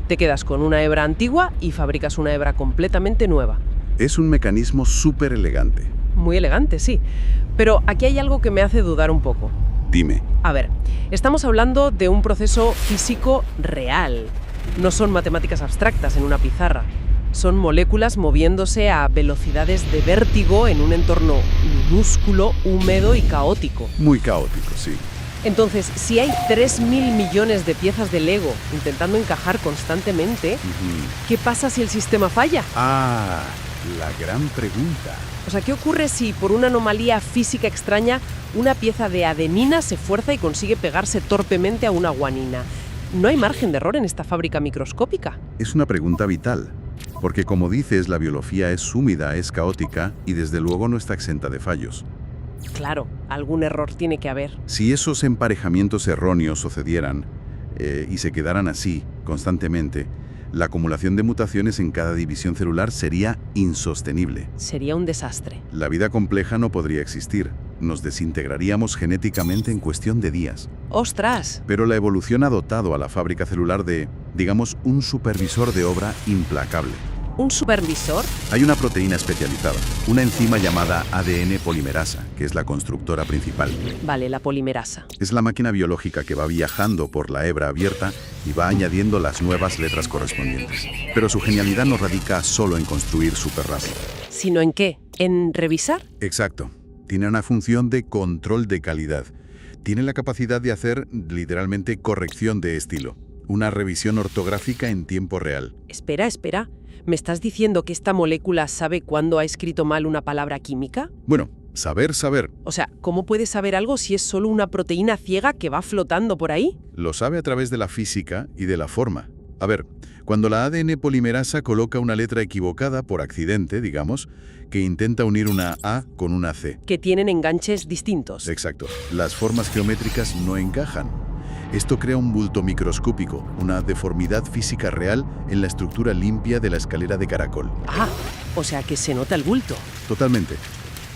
Te quedas con una hebra antigua y fabricas una hebra completamente nueva. Es un mecanismo súper elegante. Muy elegante, sí. Pero aquí hay algo que me hace dudar un poco. Dime, A ver, estamos hablando de un proceso físico real. No son matemáticas abstractas en una pizarra. Son moléculas moviéndose a velocidades de vértigo en un entorno minúsculo, húmedo y caótico. muy caótico, sí. Entonces, si hay 3.000 millones de piezas de Lego intentando encajar constantemente, ¿qué pasa si el sistema falla? Ah, la gran pregunta. O sea, ¿qué ocurre si por una anomalía física extraña una pieza de adenina se fuerza y consigue pegarse torpemente a una guanina? ¿No hay margen de error en esta fábrica microscópica? Es una pregunta vital, porque como dices, la biología es húmeda, es caótica y desde luego no está exenta de fallos. Claro, algún error tiene que haber. Si esos emparejamientos erróneos sucedieran y se quedaran así constantemente, la acumulación de mutaciones en cada división celular sería insostenible. Sería un desastre. La vida compleja no podría existir. Nos desintegraríamos genéticamente en cuestión de días. ¡Ostras! Pero la evolución ha dotado a la fábrica celular de, digamos, un supervisor de obra implacable. ¿Un supervisor? Hay una proteína especializada, una enzima llamada ADN polimerasa, que es la constructora principal. Vale, la polimerasa. Es la máquina biológica que va viajando por la hebra abierta y va añadiendo las nuevas letras correspondientes. Pero su genialidad no radica solo en construir súper rápido. ¿Sino en qué? ¿En revisar? Exacto. Tiene una función de control de calidad. Tiene la capacidad de hacer, literalmente, corrección de estilo. Una revisión ortográfica en tiempo real. Espera. ¿Me estás diciendo que esta molécula sabe cuándo ha escrito mal una palabra química? Bueno, saber. O sea, ¿cómo puede saber algo si es solo una proteína ciega que va flotando por ahí? Lo sabe a través de la física y de la forma. A ver, cuando la ADN polimerasa coloca una letra equivocada por accidente, digamos, que intenta unir una A con una C. Que tienen enganches distintos. Exacto. Las formas geométricas no encajan. Esto crea un bulto microscópico, una deformidad física real en la estructura limpia de la escalera de caracol. Ah, o sea que se nota el bulto. Totalmente.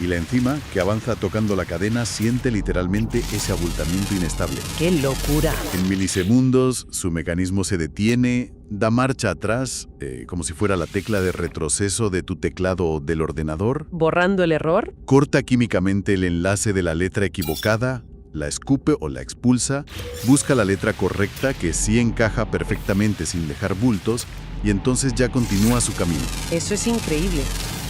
Y la enzima, que avanza tocando la cadena, siente literalmente ese abultamiento inestable. ¡Qué locura! En milisegundos, su mecanismo se detiene, da marcha atrás, como si fuera la tecla de retroceso de tu teclado del ordenador, ¿Borrando el error? corta químicamente el enlace de la letra equivocada, la escupe o la expulsa, busca la letra correcta que sí encaja perfectamente sin dejar bultos y entonces ya continúa su camino. Eso es increíble.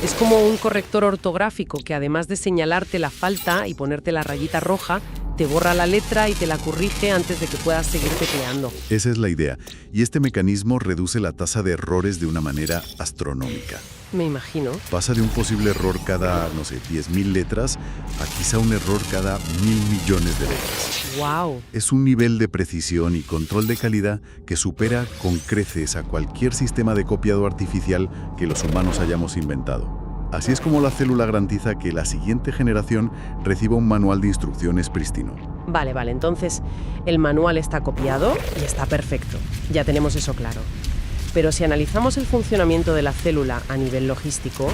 Es como un corrector ortográfico que además de señalarte la falta y ponerte la rayita roja, te borra la letra y te la corrige antes de que puedas seguir tecleando. Esa es la idea, y este mecanismo reduce la tasa de errores de una manera astronómica. Me imagino. Pasa de un posible error cada, 10.000 letras a quizá un error cada 1.000 millones de letras. ¡Wow! Es un nivel de precisión y control de calidad que supera con creces a cualquier sistema de copiado artificial que los humanos hayamos inventado. Así es como la célula garantiza que la siguiente generación reciba un manual de instrucciones prístino. Vale, entonces el manual está copiado y está perfecto. Ya tenemos eso claro. Pero si analizamos el funcionamiento de la célula a nivel logístico,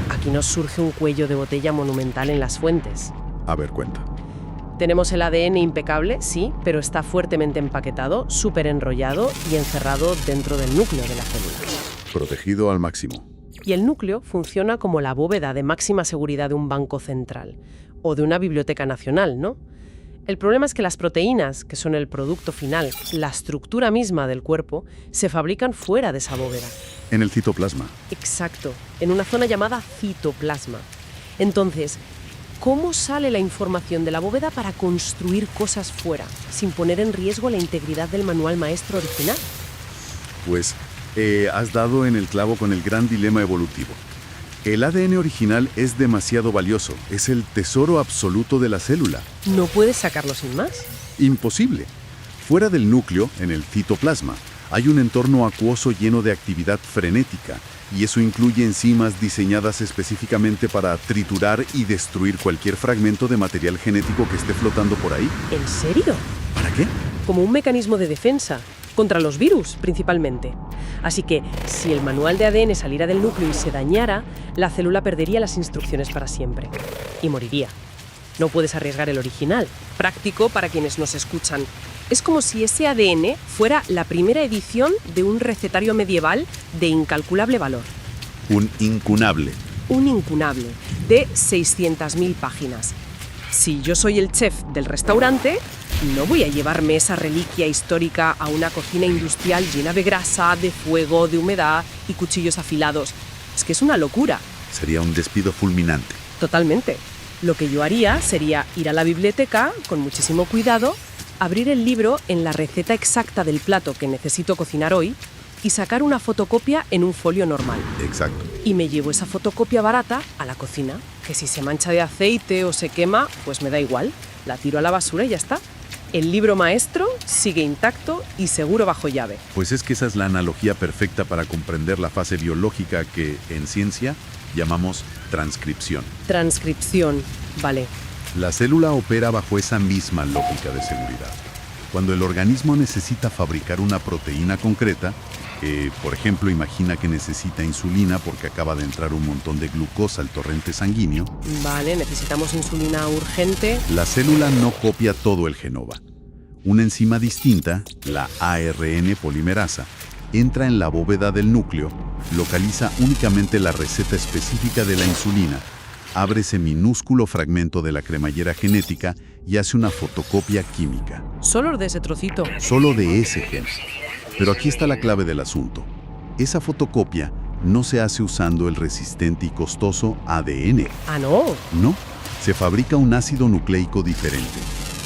aquí nos surge un cuello de botella monumental en las fuentes. A ver, cuenta. Tenemos el ADN impecable, sí, pero está fuertemente empaquetado, súper enrollado y encerrado dentro del núcleo de la célula. Protegido al máximo. Y el núcleo funciona como la bóveda de máxima seguridad de un banco central o de una biblioteca nacional, ¿no? El problema es que las proteínas, que son el producto final, la estructura misma del cuerpo, se fabrican fuera de esa bóveda. En el citoplasma. Exacto, en una zona llamada citoplasma. Entonces, ¿cómo sale la información de la bóveda para construir cosas fuera, sin poner en riesgo la integridad del manual maestro original? Pues has dado en el clavo con el gran dilema evolutivo. El ADN original es demasiado valioso, es el tesoro absoluto de la célula. ¿No puedes sacarlo sin más? Imposible. Fuera del núcleo, en el citoplasma, hay un entorno acuoso lleno de actividad frenética, y eso incluye enzimas diseñadas específicamente para triturar y destruir cualquier fragmento de material genético que esté flotando por ahí. ¿En serio? ¿Para qué? Como un mecanismo de defensa, contra los virus principalmente. Así que, si el manual de ADN saliera del núcleo y se dañara, la célula perdería las instrucciones para siempre. Y moriría. No puedes arriesgar el original. Práctico para quienes nos escuchan. Es como si ese ADN fuera la primera edición de un recetario medieval de incalculable valor. Un incunable. Un incunable de 600.000 páginas. Si yo soy el chef del restaurante, no voy a llevarme esa reliquia histórica a una cocina industrial llena de grasa, de fuego, de humedad y cuchillos afilados. Es que es una locura. Sería un despido fulminante. Totalmente. Lo que yo haría sería ir a la biblioteca con muchísimo cuidado, abrir el libro en la receta exacta del plato que necesito cocinar hoy y sacar una fotocopia en un folio normal. Exacto. Y me llevo esa fotocopia barata a la cocina, que si se mancha de aceite o se quema, pues me da igual. La tiro a la basura y ya está. El libro maestro sigue intacto y seguro bajo llave. Pues es que esa es la analogía perfecta para comprender la fase biológica que, en ciencia, llamamos transcripción. Transcripción, vale. La célula opera bajo esa misma lógica de seguridad. Cuando el organismo necesita fabricar una proteína concreta, por ejemplo, imagina que necesita insulina porque acaba de entrar un montón de glucosa al torrente sanguíneo. Vale, necesitamos insulina urgente. La célula no copia todo el genoma. Una enzima distinta, la ARN polimerasa, entra en la bóveda del núcleo, localiza únicamente la receta específica de la insulina, abre ese minúsculo fragmento de la cremallera genética y hace una fotocopia química. Solo de ese trocito. Solo de ese gen. Pero aquí está la clave del asunto. Esa fotocopia no se hace usando el resistente y costoso ADN. Ah, no. No, se fabrica un ácido nucleico diferente,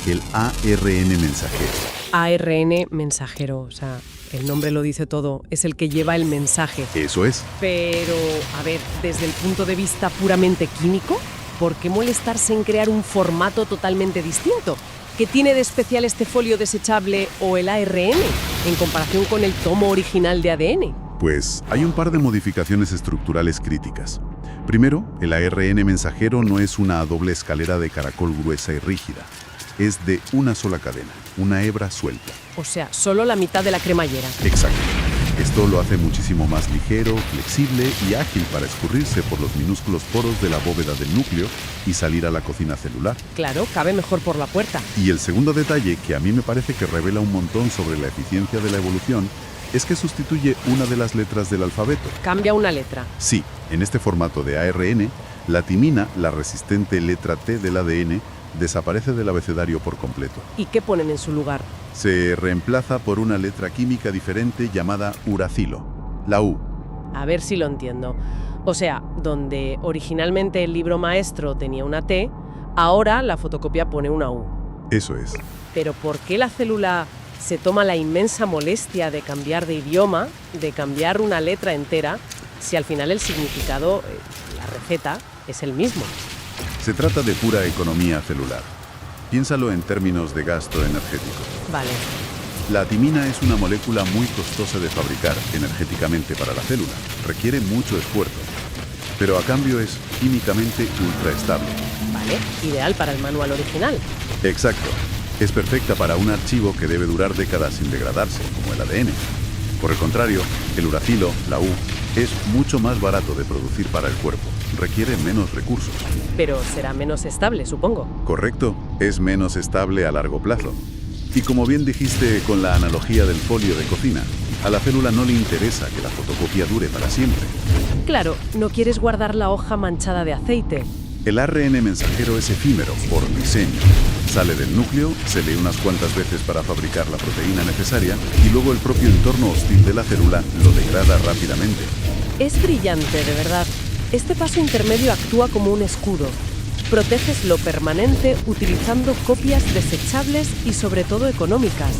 el ARN mensajero. ARN mensajero, o sea, el nombre lo dice todo, es el que lleva el mensaje. Eso es. Pero, a ver, desde el punto de vista puramente químico, ¿por qué molestarse en crear un formato totalmente distinto? ¿Qué tiene de especial este folio desechable o el ARN en comparación con el tomo original de ADN? Pues hay un par de modificaciones estructurales críticas. Primero, el ARN mensajero no es una doble escalera de caracol gruesa y rígida. Es de una sola cadena, una hebra suelta. O sea, solo la mitad de la cremallera. Exacto. Esto lo hace muchísimo más ligero, flexible y ágil para escurrirse por los minúsculos poros de la bóveda del núcleo y salir a la cocina celular. Claro, cabe mejor por la puerta. Y el segundo detalle, que a mí me parece que revela un montón sobre la eficiencia de la evolución, es que sustituye una de las letras del alfabeto. Cambia una letra. Sí, en este formato de ARN, la timina, la resistente letra T del ADN, desaparece del abecedario por completo. ¿Y qué ponen en su lugar? Se reemplaza por una letra química diferente llamada uracilo, la U. A ver si lo entiendo. O sea, donde originalmente el libro maestro tenía una T, Ahora la fotocopia pone una U. Eso es. Pero ¿por qué la célula se toma la inmensa molestia de cambiar de idioma, de cambiar una letra entera, si al final el significado, la receta, es el mismo? Se trata de pura economía celular. Piénsalo en términos de gasto energético. Vale. La timina es una molécula muy costosa de fabricar energéticamente para la célula. Requiere mucho esfuerzo. Pero a cambio es químicamente ultraestable. Vale, ideal para el manual original. Exacto. Es perfecta para un archivo que debe durar décadas sin degradarse, como el ADN. Por el contrario, el uracilo, la U, es mucho más barato de producir para el cuerpo. Requiere menos recursos. Pero será menos estable, supongo. Correcto, es menos estable a largo plazo. Y como bien dijiste con la analogía del folio de cocina, a la célula no le interesa que la fotocopia dure para siempre. Claro, no quieres guardar la hoja manchada de aceite. El ARN mensajero es efímero por diseño. Sale del núcleo, se lee unas cuantas veces para fabricar la proteína necesaria y luego el propio entorno hostil de la célula lo degrada rápidamente. Es brillante, de verdad. Este paso intermedio actúa como un escudo. Proteges lo permanente utilizando copias desechables y sobre todo económicas.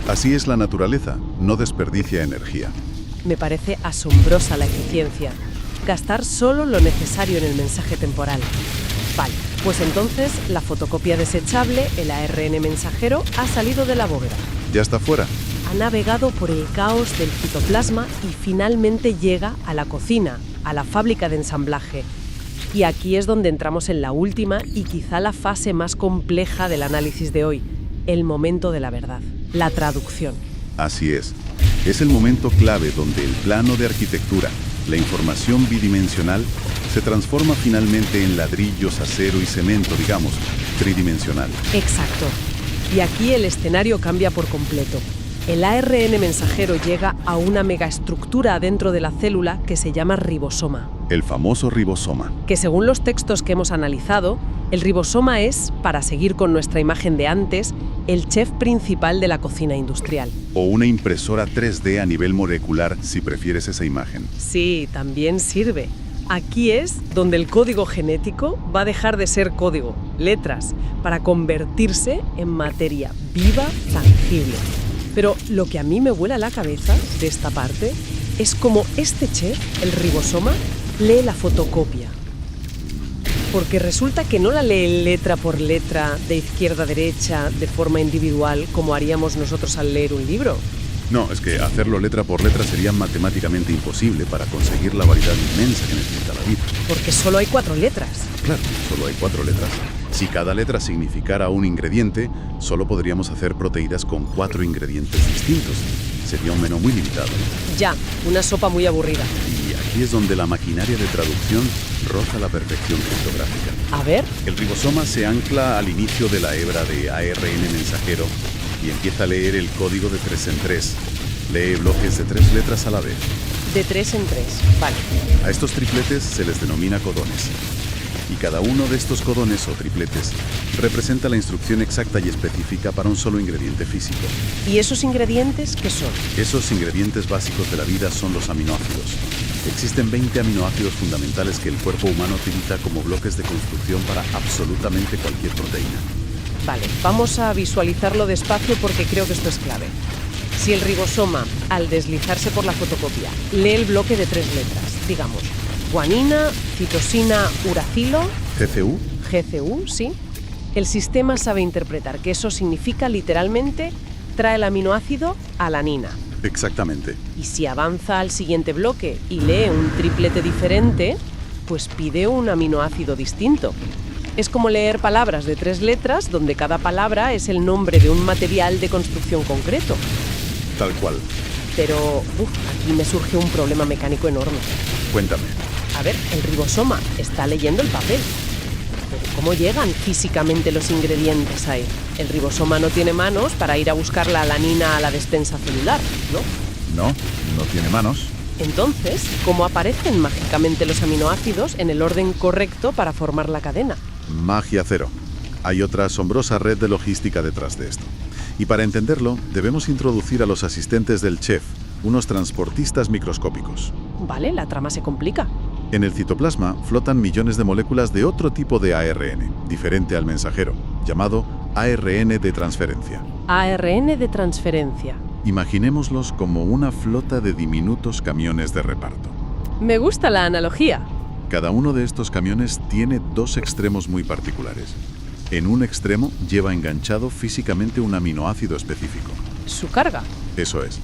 Así es la naturaleza, no desperdicia energía. Me parece asombrosa la eficiencia. Gastar solo lo necesario en el mensaje temporal. Vale, pues entonces la fotocopia desechable, el ARN mensajero, ha salido de la bóveda. Ya está fuera. Ha navegado por el caos del citoplasma y finalmente llega a la cocina, a la fábrica de ensamblaje. Y aquí es donde entramos en la última y quizá la fase más compleja del análisis de hoy, el momento de la verdad, la traducción. Así es. Es el momento clave donde el plano de arquitectura, la información bidimensional, se transforma finalmente en ladrillos, acero y cemento, digamos, tridimensional. Exacto. Y aquí el escenario cambia por completo. El ARN mensajero llega a una megaestructura dentro de la célula que se llama ribosoma. El famoso ribosoma. Que según los textos que hemos analizado, el ribosoma es, para seguir con nuestra imagen de antes, el chef principal de la cocina industrial. O una impresora 3D a nivel molecular, si prefieres esa imagen. Sí, también sirve. Aquí es donde el código genético va a dejar de ser código, letras, para convertirse en materia viva, tangible. Pero lo que a mí me vuela la cabeza de esta parte es cómo este chef, el ribosoma, lee la fotocopia. Porque resulta que no la lee letra por letra, de izquierda a derecha, de forma individual, como haríamos nosotros al leer un libro. No, es que hacerlo letra por letra sería matemáticamente imposible para conseguir la variedad inmensa que necesita la vida. Porque solo hay 4 letras. Claro, solo hay 4 letras. Si cada letra significara un ingrediente, solo podríamos hacer proteínas con 4 ingredientes distintos. Sería un menú muy limitado. Ya, una sopa muy aburrida. Y aquí es donde la maquinaria de traducción roza la perfección criptográfica. A ver. El ribosoma se ancla al inicio de la hebra de ARN mensajero y empieza a leer el código de 3 en 3. Lee bloques de 3 letras a la vez. De 3 en 3, vale. A estos tripletes se les denomina codones. Y cada uno de estos codones o tripletes representa la instrucción exacta y específica para un solo ingrediente físico. ¿Y esos ingredientes qué son? Esos ingredientes básicos de la vida son los aminoácidos. Existen 20 aminoácidos fundamentales que el cuerpo humano utiliza como bloques de construcción para absolutamente cualquier proteína. Vale, vamos a visualizarlo despacio porque creo que esto es clave. Si el ribosoma, al deslizarse por la fotocopia, lee el bloque de 3 letras, digamos, guanina, citosina, uracilo... ¿GCU? GCU, sí. El sistema sabe interpretar que eso significa literalmente trae el aminoácido alanina. Exactamente. Y si avanza al siguiente bloque y lee un triplete diferente, pues pide un aminoácido distinto. Es como leer palabras de 3 letras donde cada palabra es el nombre de un material de construcción concreto. Tal cual. Pero aquí me surge un problema mecánico enorme. Cuéntame. A ver, el ribosoma está leyendo el papel. Pero ¿cómo llegan físicamente los ingredientes ahí? El ribosoma no tiene manos para ir a buscar la alanina a la despensa celular, ¿no? No, no tiene manos. Entonces, ¿cómo aparecen mágicamente los aminoácidos en el orden correcto para formar la cadena? Magia cero. Hay otra asombrosa red de logística detrás de esto. Y para entenderlo, debemos introducir a los asistentes del chef, unos transportistas microscópicos. Vale, la trama se complica. En el citoplasma flotan millones de moléculas de otro tipo de ARN, diferente al mensajero, llamado ARN de transferencia. ARN de transferencia. Imaginémoslos como una flota de diminutos camiones de reparto. Me gusta la analogía. Cada uno de estos camiones tiene dos extremos muy particulares. En un extremo lleva enganchado físicamente un aminoácido específico. Su carga. Eso es.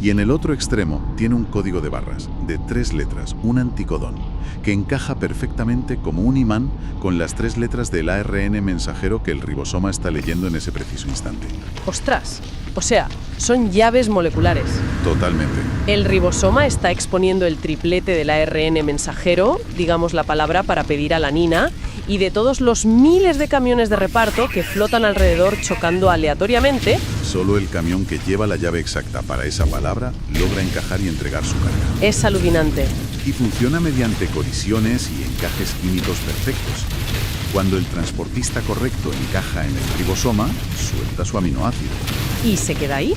Y en el otro extremo tiene un código de barras, de 3 letras, un anticodón, que encaja perfectamente como un imán con las 3 letras del ARN mensajero que el ribosoma está leyendo en ese preciso instante. ¡Ostras! O sea, son llaves moleculares. Totalmente. El ribosoma está exponiendo el triplete del ARN mensajero, digamos la palabra para pedir alanina, y de todos los miles de camiones de reparto que flotan alrededor chocando aleatoriamente. Solo el camión que lleva la llave exacta para esa palabra logra encajar y entregar su carga. Es alucinante. Y funciona mediante colisiones y encajes químicos perfectos. Cuando el transportista correcto encaja en el ribosoma, suelta su aminoácido. ¿Y se queda ahí?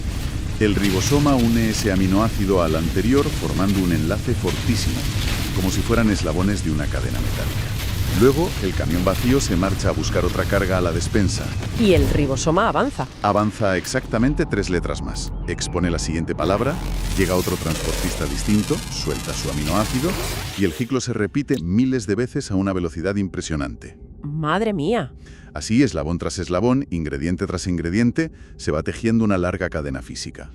El ribosoma une ese aminoácido al anterior formando un enlace fortísimo, como si fueran eslabones de una cadena metálica. Luego, el camión vacío se marcha a buscar otra carga a la despensa. Y el ribosoma avanza. Avanza exactamente 3 letras más. Expone la siguiente palabra, llega otro transportista distinto, suelta su aminoácido y el ciclo se repite miles de veces a una velocidad impresionante. ¡Madre mía! Así, eslabón tras eslabón, ingrediente tras ingrediente, se va tejiendo una larga cadena física.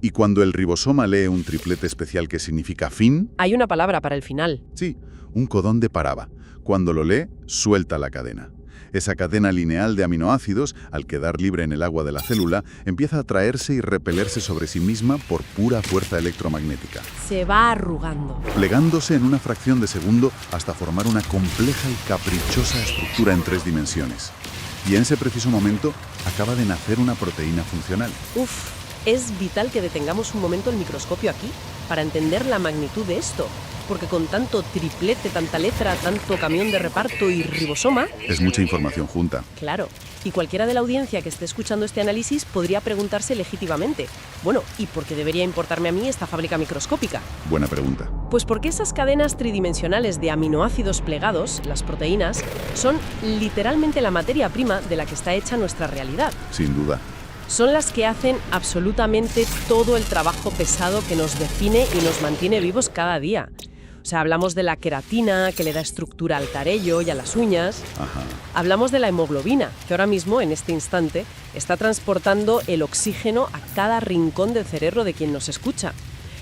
Y cuando el ribosoma lee un triplete especial que significa fin... Hay una palabra para el final. Sí, un codón de paraba. Cuando lo lee, suelta la cadena. Esa cadena lineal de aminoácidos, al quedar libre en el agua de la célula, empieza a atraerse y repelerse sobre sí misma por pura fuerza electromagnética, Se va arrugando. plegándose en una fracción de segundo hasta formar una compleja y caprichosa estructura en 3 dimensiones. Y en ese preciso momento acaba de nacer una proteína funcional. Uf, es vital que detengamos un momento el microscopio aquí para entender la magnitud de esto. Porque con tanto triplete, tanta letra, tanto camión de reparto y ribosoma... Es mucha información junta. Claro, y cualquiera de la audiencia que esté escuchando este análisis podría preguntarse legítimamente, bueno, ¿y por qué debería importarme a mí esta fábrica microscópica? Buena pregunta. Pues porque esas cadenas tridimensionales de aminoácidos plegados, las proteínas, son literalmente la materia prima de la que está hecha nuestra realidad. Sin duda. Son las que hacen absolutamente todo el trabajo pesado que nos define y nos mantiene vivos cada día. O sea, hablamos de la queratina, que le da estructura al carello y a las uñas. Ajá. Hablamos de la hemoglobina, que ahora mismo, en este instante, está transportando el oxígeno a cada rincón del cerebro de quien nos escucha.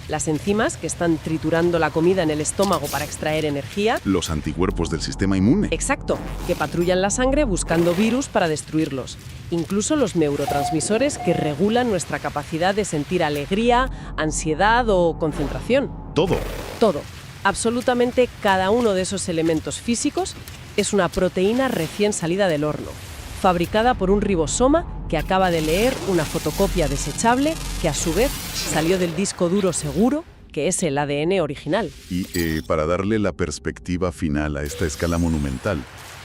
Las enzimas, que están triturando la comida en el estómago para extraer energía. Los anticuerpos del sistema inmune. Exacto, que patrullan la sangre buscando virus para destruirlos. Incluso los neurotransmisores que regulan nuestra capacidad de sentir alegría, ansiedad o concentración. Todo. Todo. Absolutamente cada uno de esos elementos físicos es una proteína recién salida del horno, fabricada por un ribosoma que acaba de leer una fotocopia desechable que a su vez salió del disco duro seguro, que es el ADN original. Y para darle la perspectiva final a esta escala monumental,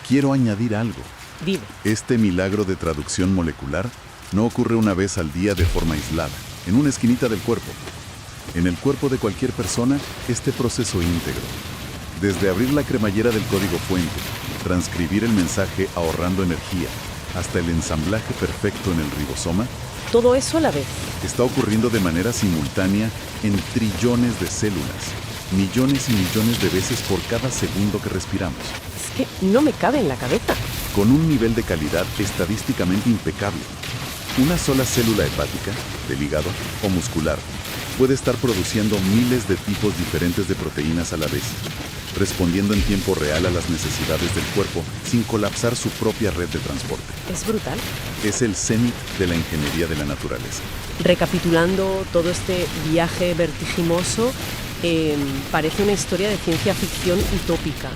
quiero añadir algo. Dime. Este milagro de traducción molecular no ocurre una vez al día de forma aislada, en una esquinita del cuerpo. En el cuerpo de cualquier persona, este proceso íntegro, desde abrir la cremallera del código fuente, transcribir el mensaje ahorrando energía, hasta el ensamblaje perfecto en el ribosoma, Todo eso a la vez. está ocurriendo de manera simultánea en trillones de células, millones y millones de veces por cada segundo que respiramos, Es que no me cabe en la cabeza. con un nivel de calidad estadísticamente impecable. Una sola célula hepática, del hígado o muscular, puede estar produciendo miles de tipos diferentes de proteínas a la vez, respondiendo en tiempo real a las necesidades del cuerpo sin colapsar su propia red de transporte. Es brutal. Es el cenit de la ingeniería de la naturaleza. Recapitulando todo este viaje vertiginoso, parece una historia de ciencia ficción utópica.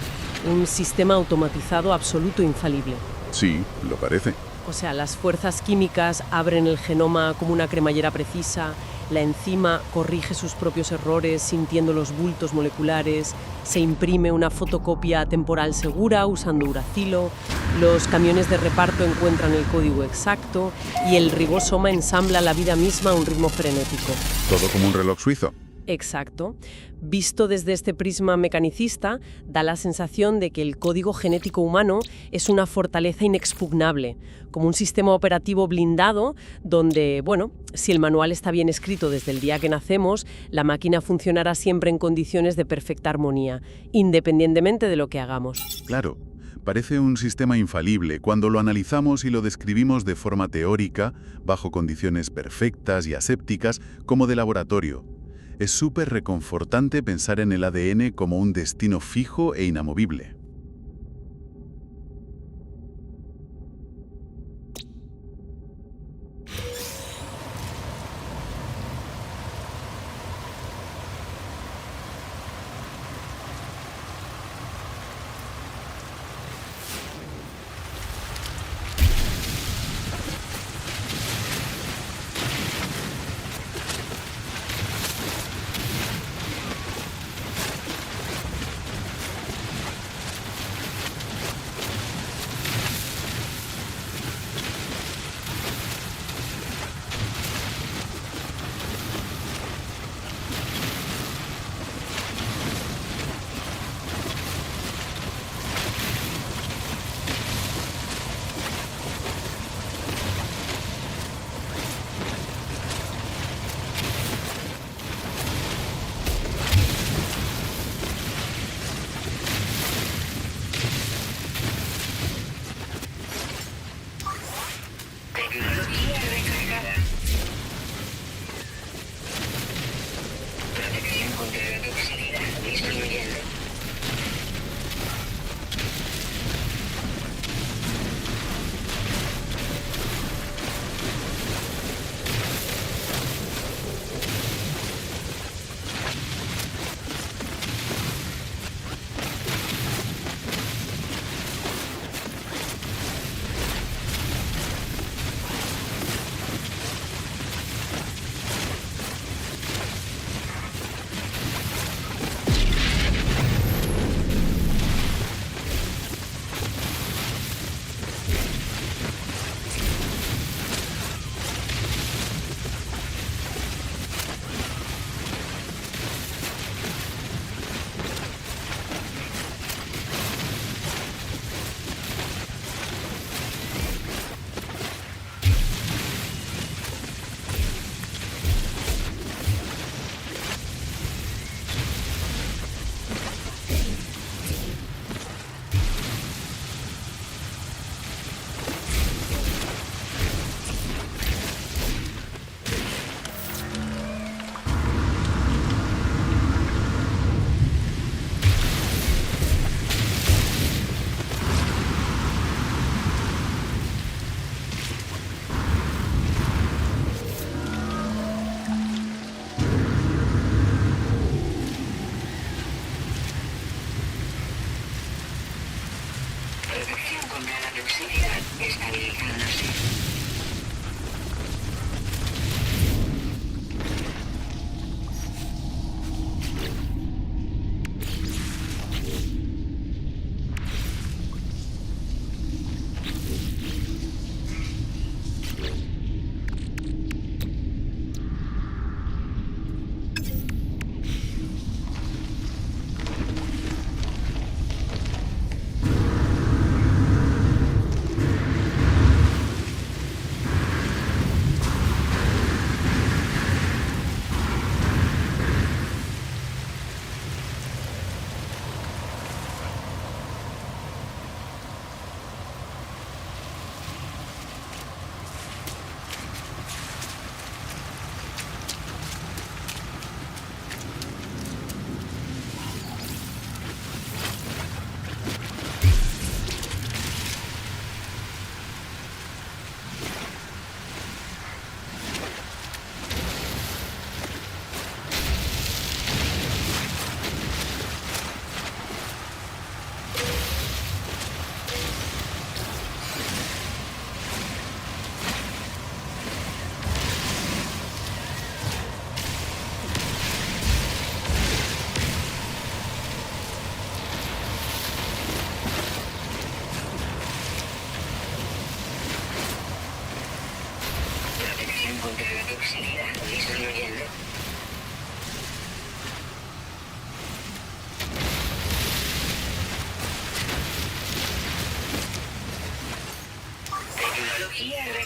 Un sistema automatizado absoluto infalible. Sí, lo parece. O sea, las fuerzas químicas abren el genoma como una cremallera precisa, la enzima corrige sus propios errores sintiendo los bultos moleculares, se imprime una fotocopia temporal segura usando uracilo, los camiones de reparto encuentran el código exacto y el ribosoma ensambla la vida misma a un ritmo frenético. Todo como un reloj suizo. Exacto. Visto desde este prisma mecanicista, da la sensación de que el código genético humano es una fortaleza inexpugnable, como un sistema operativo blindado donde, bueno, si el manual está bien escrito desde el día que nacemos, la máquina funcionará siempre en condiciones de perfecta armonía, independientemente de lo que hagamos. Claro, parece un sistema infalible cuando lo analizamos y lo describimos de forma teórica, bajo condiciones perfectas y asépticas, como de laboratorio. Es súper reconfortante pensar en el ADN como un destino fijo e inamovible.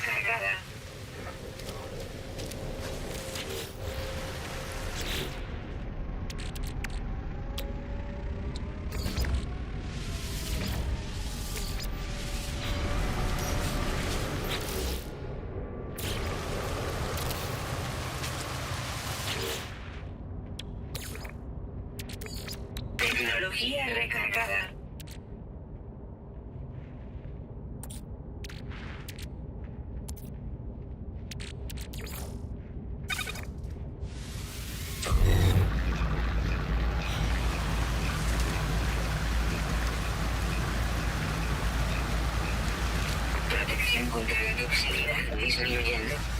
descargada. Tecnología recargada. Protección contra la toxicidad disminuyendo.